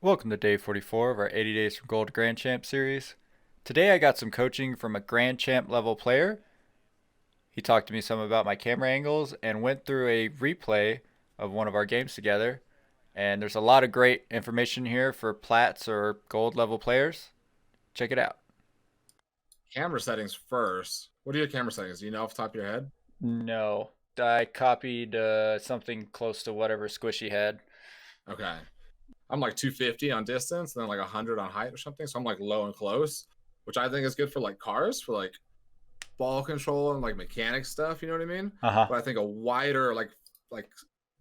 Welcome to day 44 of our 80 Days from Gold to Grand Champ series. Today I got some coaching from a Grand Champ level player. He talked to me some about my camera angles and went through a replay of one of our games together. And there's a lot of great information here for plats or gold level players. Check it out. Camera settings first. What are your camera settings? Do you know off the top of your head? No, I copied something close to whatever Squishy had. Okay. I'm like 250 on distance and then like 100 on height or something. So I'm like low and close, which I think is good for like cars, for like ball control and like mechanic stuff. You know what I mean? Uh-huh. But I think a wider, like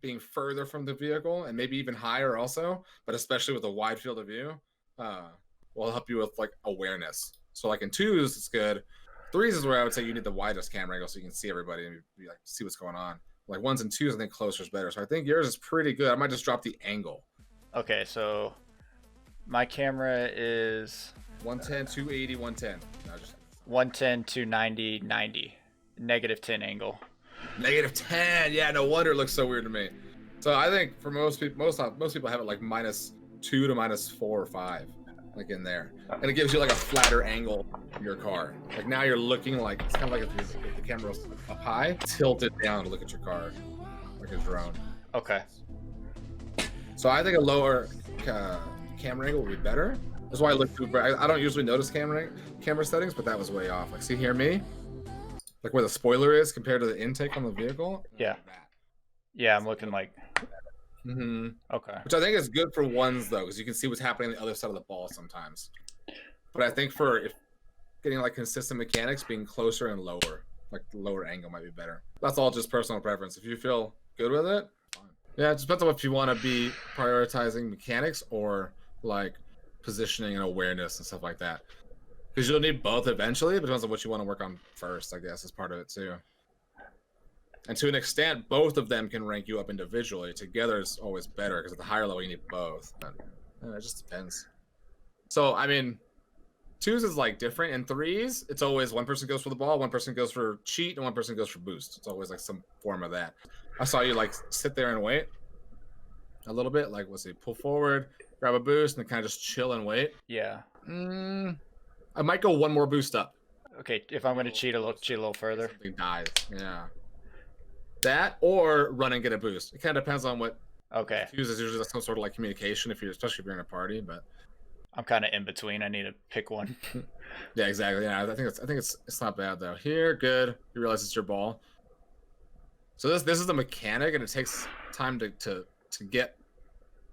being further from the vehicle and maybe even higher also, but especially with a wide field of view, will help you with like awareness. So like in twos, it's good. Threes is where I would say you need the widest camera angle so you can see everybody and be like see what's going on. Like ones and twos, I think closer is better. So I think yours is pretty good. I might just drop the angle. Okay, so my camera is 110, 280, 110. No, just 110 to 90, 90. -10 angle. -10. Yeah, no wonder it looks so weird to me. So I think for most people, most people have it like -2 to -4 or 5, like in there, and it gives you like a flatter angle in your car. Like now you're looking like it's kind of like if the camera's up high, tilt it down to look at your car, like a drone. Okay. So I think a lower camera angle would be better. That's why I look through. I don't usually notice camera settings, but that was way off. Like, see here, me, like where the spoiler is compared to the intake on the vehicle. Yeah. Yeah, I'm looking like. Okay. Which I think is good for ones though, because you can see what's happening on the other side of the ball sometimes. But I think for if getting like consistent mechanics, being closer and lower, like the lower angle might be better. That's all just personal preference. If you feel good with it, fine. Yeah, it just depends on if you want to be prioritizing mechanics or like positioning and awareness and stuff like that. Because you'll need both eventually. It depends on what you want to work on first, I guess, is part of it too. And to an extent, both of them can rank you up individually. Together is always better because at the higher level you need both. But it just depends. So I mean, twos is like different. In threes, it's always one person goes for the ball, one person goes for cheat, and one person goes for boost. It's always like some form of that. I saw you like sit there and wait a little bit. Like, let's see, pull forward, grab a boost, and then kind of just chill and wait. Yeah. I might go one more boost up. Okay, if I'm going to cheat a little further. Something dies. Yeah. That or run and get a boost. It kind of depends on what. Okay. Twos is usually some sort of like communication especially if you're in a party, but. I'm kind of in between. I need to pick one. Yeah, exactly. Yeah, I think it's not bad though. Here, good. You realize it's your ball. So this is the mechanic, and it takes time to get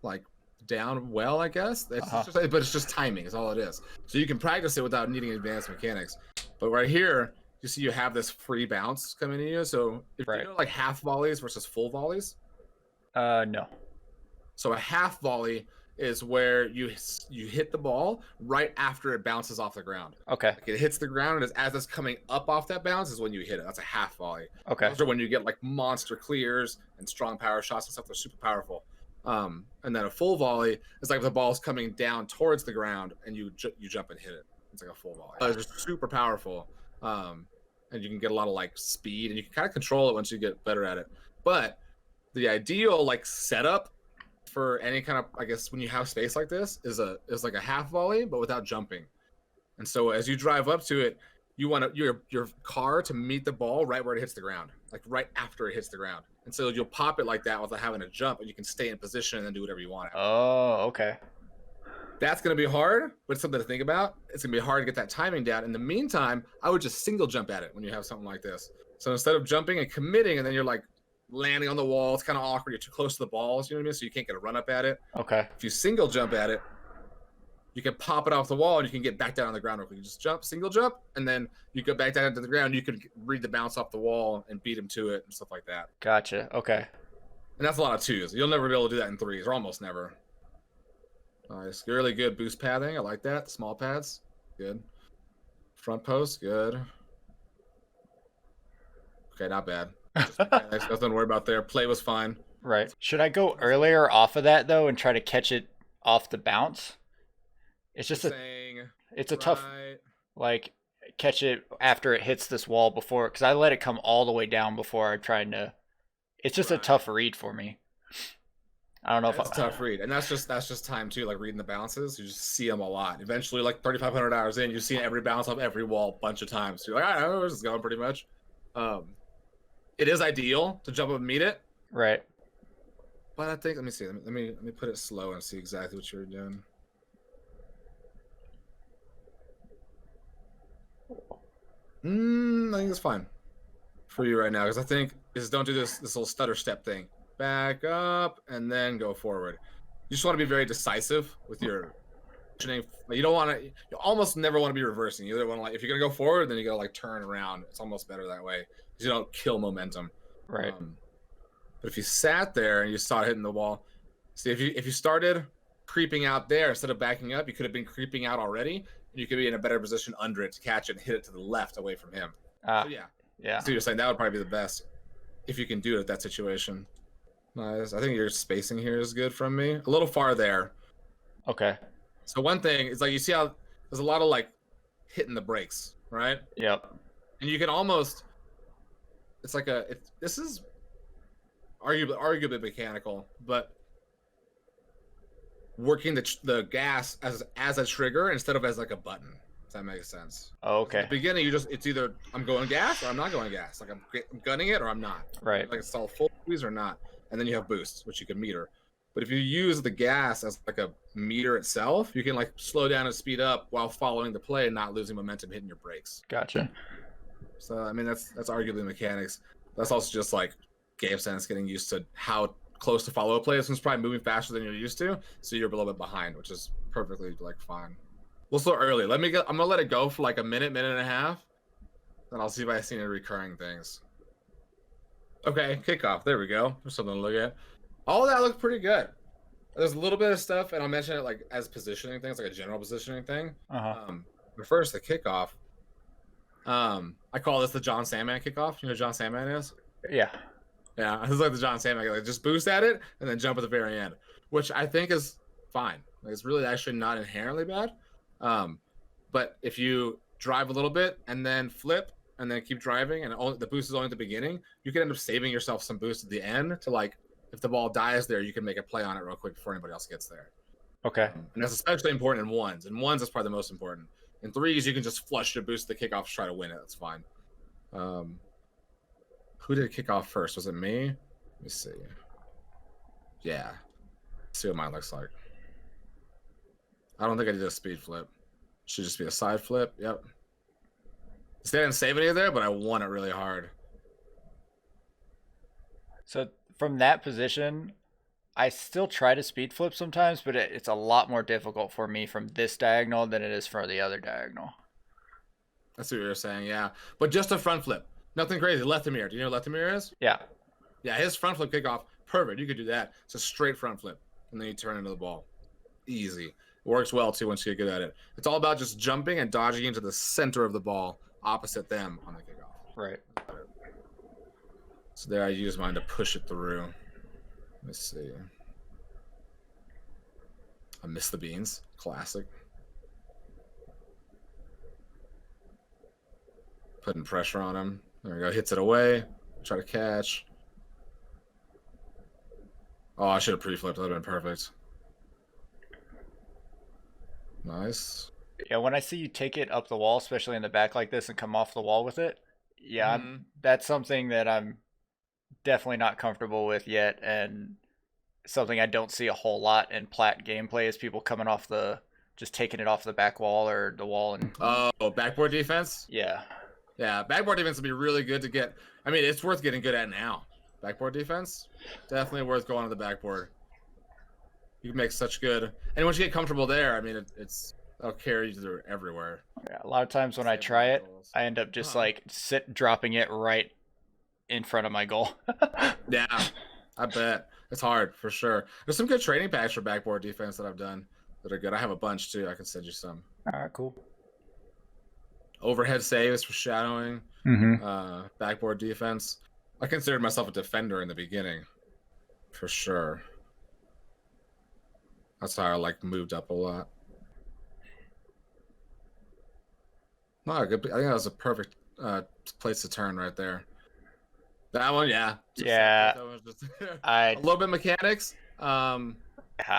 like down well, I guess. But it's just timing. Is all it is. So you can practice it without needing advanced mechanics. But right here, you see you have this free bounce coming to you. So if you know like half volleys versus full volleys. No. So a half volley is where you hit the ball right after it bounces off the ground. Okay. Like it hits the ground, and as it's coming up off that bounce is when you hit it. That's a half volley. Okay. Those are when you get like monster clears and strong power shots and stuff. They're super powerful. And then a full volley is like the ball's coming down towards the ground and you jump and hit it. It's like a full volley. It's super powerful. And you can get a lot of like speed, and you can kind of control it once you get better at it. But the ideal like setup for any kind of, I guess, when you have space like this is like a half volley but without jumping. And so as you drive up to it, you want your car to meet the ball right where it hits the ground, like right after it hits the ground. And so you'll pop it like that without having to jump, and you can stay in position and then do whatever you want. Oh, okay. That's going to be hard, but it's something to think about. It's going to be hard to get that timing down. In the meantime, I would just single jump at it when you have something like this. So instead of jumping and committing, and then you're like landing on the wall, it's kind of awkward. You're too close to the balls, you know what I mean? So you can't get a run up at it. Okay. If you single jump at it, you can pop it off the wall and you can get back down on the ground real quick. You just jump, single jump, and then you go back down into the ground. You can read the bounce off the wall and beat him to it and stuff like that. Gotcha. Okay. And that's a lot of twos. You'll never be able to do that in threes, or almost never. Nice. Really good boost padding. I like that. Small pads. Good. Front post. Good. Okay, not bad. Nothing to worry about there. Play was fine. Right. Should I go earlier off of that though and try to catch it off the bounce? It's just it's a tough like catch it after it hits this wall before, because I let it come all the way down before I tried to. It's just a tough read for me. I don't know if It's a tough read, and that's just time too. Like reading the bounces, you just see them a lot. Eventually, like 3,500 hours in, you've seen every bounce off every wall a bunch of times. So you're like, I know where this is going pretty much. Um, it is ideal to jump up and meet it, Right. but I think let me see. Let me put it slow and see exactly what you're doing. I think it's fine for you right now because I think is don't do this little stutter step thing. Back up and then go forward. You just want to be very decisive with your positioning. Like, you don't want to. You almost never want to be reversing. You either want to like if you're gonna go forward, then you gotta like turn around. It's almost better that way because you don't kill momentum. Right. But if you sat there and you saw it hitting the wall, see if you started creeping out there instead of backing up, you could have been creeping out already, and you could be in a better position under it to catch it and hit it to the left away from him. Ah. So yeah, Yeah. so you're saying that would probably be the best if you can do it at that situation. Nice. I think your spacing here is good from me. A little far there. Okay. So one thing is like you see how there's a lot of like hitting the brakes, right? Yep. And you can almost it's like this is arguably mechanical, but working the gas as a trigger instead of as like a button. If that makes sense. Okay. At the beginning, it's either I'm going gas or I'm not going gas. Like I'm gunning it or I'm not. Right. Like it's all full squeeze or not. And then you have boosts, which you can meter. But if you use the gas as like a meter itself, you can like slow down and speed up while following the play and not losing momentum hitting your brakes. Gotcha. So I mean that's arguably mechanics. That's also just like game sense, getting used to how close to follow a play. This one's probably moving faster than you're used to, so you're a little bit behind, which is perfectly like fine. We'll start early. I'm gonna let it go for like a minute and a half, then I'll see if I see any recurring things. Okay, kickoff. There we go. There's something to look at. All of that looked pretty good. There's a little bit of stuff, and I'll mention it like as positioning things, like a general positioning thing. But first, the kickoff. I call this the John Sandman kickoff. You know who John Sandman is? Yeah. Yeah, it's like the John Sandman. Like just boost at it and then jump at the very end, which I think is fine. Like, it's really actually not inherently bad. But if you drive a little bit and then flip and then keep driving, and the boost is only at the beginning, you can end up saving yourself some boost at the end to like if the ball dies there, you can make a play on it real quick before anybody else gets there. Okay. And that's especially important in ones. In ones, that's probably the most important. In threes, you can just flush your boost the kickoff to try to win it. That's fine. Who did kick off first? Was it me? Let me see. Yeah. Let's see what mine looks like. I don't think I did a speed flip. Should just be a side flip. Yep. They didn't save any there, but I won it really hard. So from that position, I still try to speed flip sometimes, but it's a lot more difficult for me from this diagonal than it is for the other diagonal. That's what you're saying, yeah. But just a front flip. Nothing crazy. Lethamyr. Do you know what Lethamyr is? Yeah. Yeah, his front flip kickoff. Perfect. You could do that. It's a straight front flip. And then you turn into the ball. Easy. Works well, too, once you get good at it. It's all about just jumping and dodging into the center of the ball, opposite them on the kickoff. Right. So there I use mine to push it through. Let's see. I missed the beans. Classic. Putting pressure on him. There we go. Hits it away. Try to catch. Oh, I should have pre-flipped. That would have been perfect. Nice. Yeah, when I see you take it up the wall, especially in the back like this, and come off the wall with it, yeah, that's something that I'm definitely not comfortable with yet, and something I don't see a whole lot in plat gameplay is people coming off just taking it off the back wall or the wall and. Oh, backboard defense? Yeah. Yeah, backboard defense would be really good to get. I mean, it's worth getting good at now. Backboard defense, definitely worth going to the backboard. You can make such good, and once you get comfortable there, I mean, it'll carry you through everywhere. Yeah, a lot of times when I try it, I end up just like dropping it right in front of my goal. Yeah, I bet it's hard for sure. There's some good training packs for backboard defense that I've done that are good. I have a bunch too. I can send you some. All right, cool. Overhead saves for shadowing. Backboard defense. I considered myself a defender in the beginning, for sure. That's how I like moved up a lot. No, good. I think that was a perfect place to turn right there. That one, yeah. Yeah. A little bit mechanics. A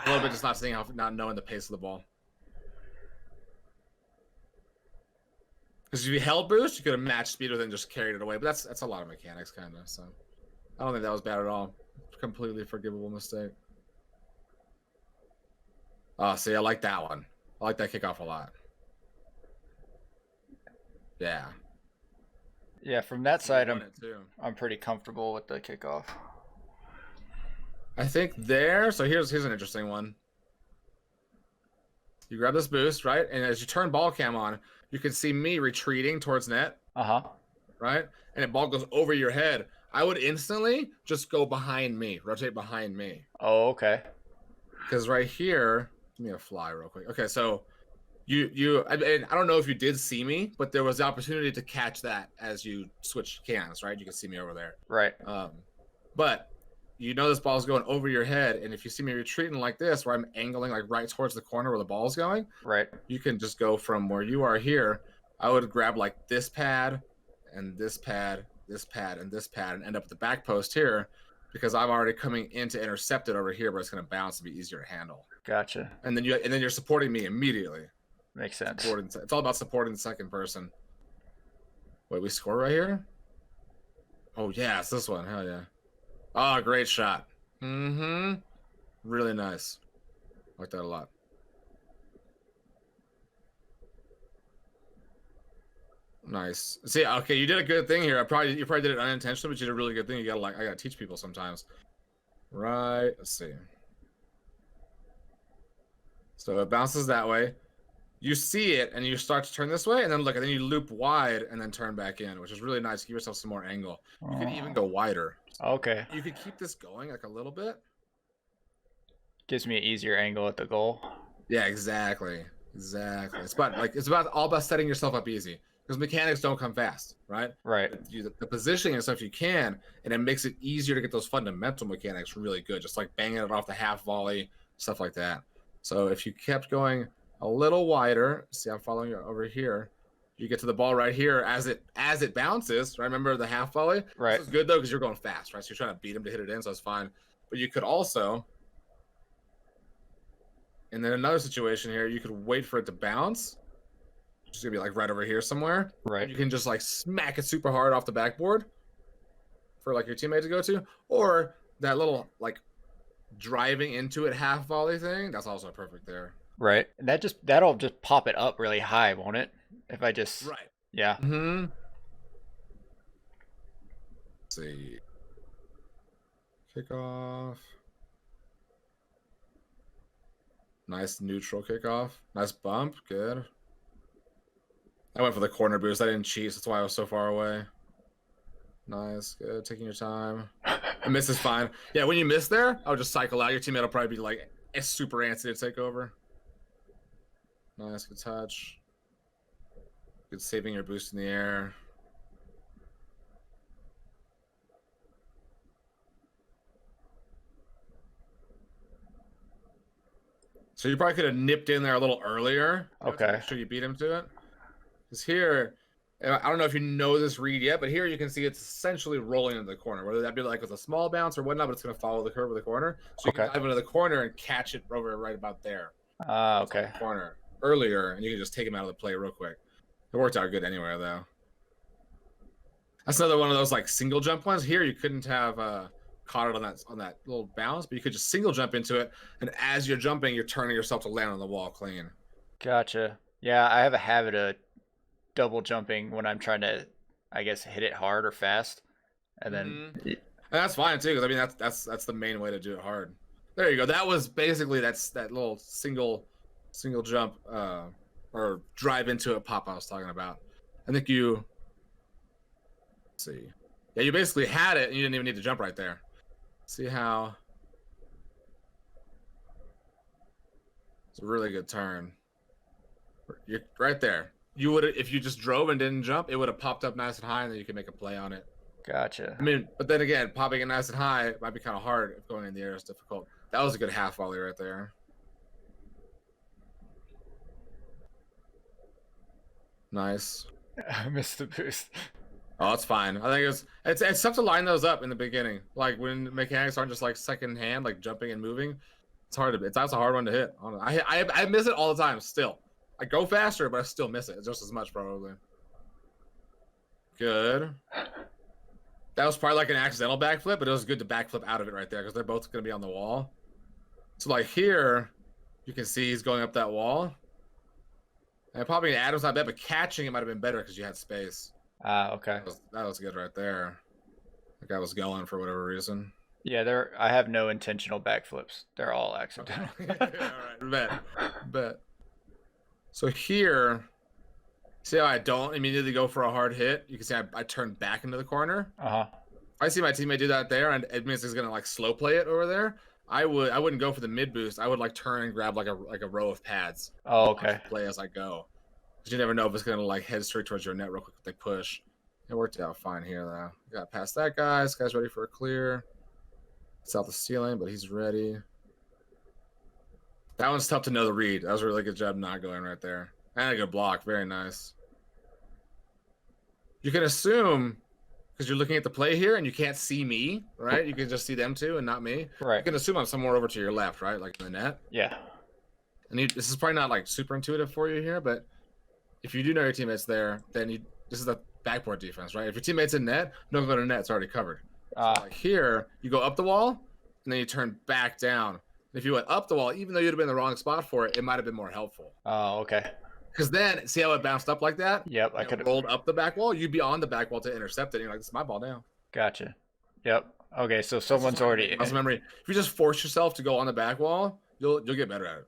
little bit just not seeing not knowing the pace of the ball. Because if you held boost, you could have matched speed with it and just carried it away. But that's a lot of mechanics, kind of. So I don't think that was bad at all. Completely forgivable mistake. Oh, see, I like that one. I like that kickoff a lot. Yeah. Yeah, from that side, I'm pretty comfortable with the kickoff. I think there. So here's an interesting one. You grab this boost, right? And as you turn ball cam on, you can see me retreating towards net. Right? And the ball goes over your head. I would instantly just go behind me, rotate behind me. Oh, okay. Because right here, give me a fly real quick. Okay, so I don't know if you did see me, but there was the opportunity to catch that as you switch cans, right? You can see me over there. Right. But you know this ball's going over your head, and if you see me retreating like this, where I'm angling like right towards the corner where the ball's going, right, you can just go from where you are here. I would grab like this pad and this pad, this pad, and this pad, and end up at the back post here, because I'm already coming in to intercept it over here, but it's going to bounce and be easier to handle. Gotcha. And then you're supporting me immediately. Makes sense. It's all about supporting the second person. Wait, we score right here? Oh yeah, it's this one. Hell yeah. Oh, great shot. Mm-hmm. Really nice. I like that a lot. Nice. See, okay, you did a good thing here. You probably did it unintentionally, but you did a really good thing. I gotta teach people sometimes. Right. Let's see. So it bounces that way. You see it, and you start to turn this way, and then look, and then you loop wide, and then turn back in, which is really nice. Give yourself some more angle. You could even go wider. Okay. You could keep this going like a little bit. Gives me an easier angle at the goal. Yeah, exactly. Exactly. It's all about setting yourself up easy, because mechanics don't come fast, right? Right. The positioning and stuff you can, and it makes it easier to get those fundamental mechanics really good, just like banging it off the half volley, stuff like that. So if you kept going a little wider, see, I'm following you over here. You get to the ball right here as it bounces. Right, remember the half volley? Right. This is good though, because you're going fast, right? So you're trying to beat him to hit it in, so it's fine. But you could also, and then another situation here, you could wait for it to bounce. It's gonna be like right over here somewhere. Right. You can just like smack it super hard off the backboard for like your teammate to go to, or that little like driving into it half volley thing. That's also perfect there. Right. And that'll just pop it up really high, won't it? If I just right. Yeah. Mm-hmm. Let's see. Kickoff. Nice neutral kickoff. Nice bump. Good. I went for the corner boost. I didn't cheat. So that's why I was so far away. Nice. Good. Taking your time. A miss is fine. Yeah, when you miss there, I would just cycle out. Your teammate will probably be like super antsy to take over. Nice. Good touch. Good saving your boost in the air. So you probably could have nipped in there a little earlier. Okay. To make sure you beat him to it. Because here, I don't know if you know this read yet, but here you can see it's essentially rolling into the corner. Whether that be like with a small bounce or whatnot, but it's going to follow the curve of the corner. So you can dive into the corner and catch it over right about there. Okay. Corner earlier, and you can just take him out of the play real quick. It worked out good anywhere, though. That's another one of those like single jump ones. Here you couldn't have caught it on that little bounce, but you could just single jump into it, and as you're jumping, you're turning yourself to land on the wall clean. Gotcha. Yeah, I have a habit of double jumping when I'm trying to, I guess, hit it hard or fast, and then and that's fine too, because I mean that's the main way to do it hard. There you go. That was basically that little single jump or drive into it pop I was talking about. I think you let's see. Yeah, you basically had it and you didn't even need to jump right there. See how it's a really good turn. You're right there. You would, if you just drove and didn't jump, it would have popped up nice and high, and then you can make a play on it. Gotcha. I mean, but then again, popping it nice and high might be kind of hard if going in the air is difficult. That was a good half volley right there. Nice. I missed the boost. Oh, it's fine. I think it's tough to line those up in the beginning. Like when mechanics aren't just like second hand, like jumping and moving. It's hard to. That's a hard one to hit. I miss it all the time. Still, I go faster, but I still miss it just as much probably. Good. That was probably like an accidental backflip, but it was good to backflip out of it right there because they're both gonna be on the wall. So like here, you can see he's going up that wall. And probably Adam's not bad, but catching it might have been better because you had space. Ah, okay. That was good right there. The guy was going for whatever reason. Yeah, I have no intentional backflips. They're all accidental. All right, bet. So here, see how I don't immediately go for a hard hit? You can see I turn back into the corner. Uh-huh. If I see my teammate do that there, and it means he's gonna like slow play it over there. I wouldn't go for the mid boost. I would like turn and grab like a row of pads. Oh, okay. Play as I go. Because you never know if it's gonna like head straight towards your net real quick if they push. It worked out fine here though. Got past that guy. This guy's ready for a clear. It's out the ceiling, but he's ready. That one's tough to know the read. That was a really good job not going right there. And a good block. Very nice. You can assume, because you're looking at the play here and you can't see me, right? You can just see them two and not me. Right. You can assume I'm somewhere over to your left, right? Like in the net. Yeah. And this is probably not like super intuitive for you here, but if you do know your teammates there, then this is the backboard defense, right? If your teammate's in net, don't go to net. It's already covered. So like here, you go up the wall, and then you turn back down. If you went up the wall, even though you'd have been in the wrong spot for it, it might have been more helpful. Oh, okay. Because then, see how it bounced up like that? Yep, I could have rolled up the back wall. You'd be on the back wall to intercept it. And you're like, this is my ball now. Gotcha. Yep. Okay, so someone's already. Muscle memory. If you just force yourself to go on the back wall, you'll get better at it.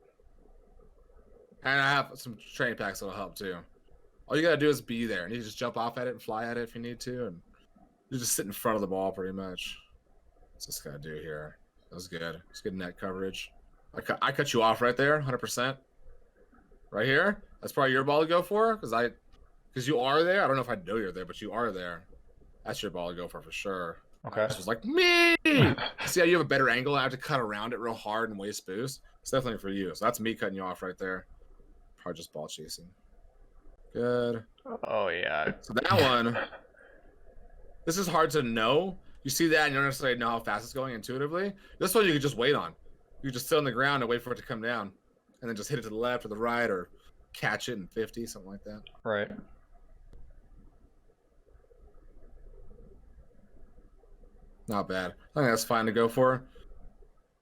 And I have some training packs that'll help too. All you gotta do is be there, and you can just jump off at it and fly at it if you need to, and you just sit in front of the ball pretty much. What's this guy do here? That was good. It's good net coverage. I cut you off right there, 100%. Right here. That's probably your ball to go for, because you are there. I don't know if I know you're there, but you are there. That's your ball to go for sure. Okay. This was like me. See how you have a better angle? I have to cut around it real hard and waste boost. It's definitely for you. So that's me cutting you off right there. Probably just ball chasing. Good. Oh yeah. So that one, this is hard to know. You see that and you don't necessarily know how fast it's going intuitively. This one you could just wait on. You could just sit on the ground and wait for it to come down, and then just hit it to the left or the right, or catch it in 50, something like that. Right. Not bad. I think that's fine to go for.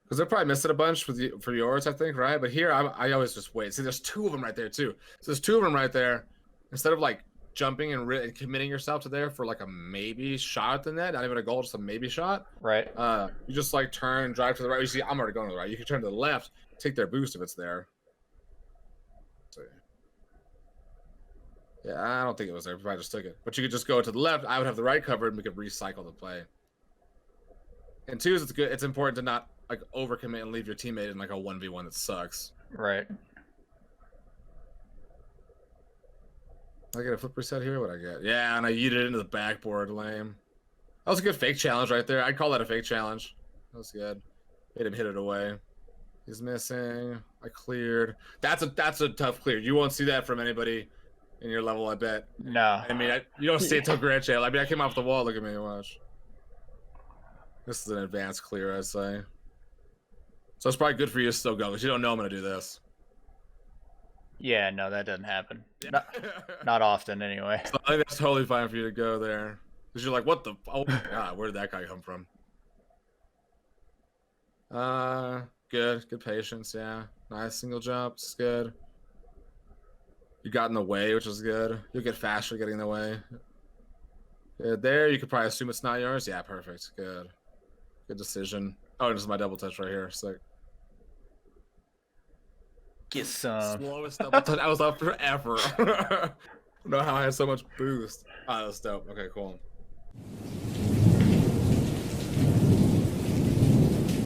Because they probably missed it a bunch for yours, I think, right? But here, I always just wait. See, there's two of them right there, too. So there's two of them right there. Instead of, like, jumping and committing yourself to there for, like, a maybe shot at the net, not even a goal, just a maybe shot. Right. You just, like, turn and drive to the right. You see, I'm already going to the right. You can turn to the left, take their boost if it's there. So, yeah, I don't think it was there. I just took it. But you could just go to the left. I would have the right covered, and we could recycle the play. And two is it's good. It's important to not like overcommit and leave your teammate in like a 1v1 that sucks. Right. I get a flip reset here. What I get? Yeah, and I yeeted it into the backboard. Lame. That was a good fake challenge right there. I'd call that a fake challenge. That was good. Made him hit it away. He's missing. I cleared. That's a tough clear. You won't see that from anybody in your level, I bet. No. I mean, you don't see it till Grand Channel. I mean, I came off the wall. Look at me. Watch. This is an advanced clear, I'd say. So it's probably good for you to still go, because you don't know I'm going to do this. Yeah, no, that doesn't happen. Yeah. Not often, anyway. So I think that's totally fine for you to go there. Because you're like, what the... Oh, my God, where did that guy come from? Good. Good patience, yeah. Nice single jumps. Good. You got in the way, which is good. You'll get faster getting in the way. Good. There, you could probably assume it's not yours. Yeah, perfect. Good. Good decision. Oh, this is my double touch right here. Sick. Get some. Slowest double touch. I was up forever. I don't know how I had so much boost. Oh, that was dope. Okay, cool.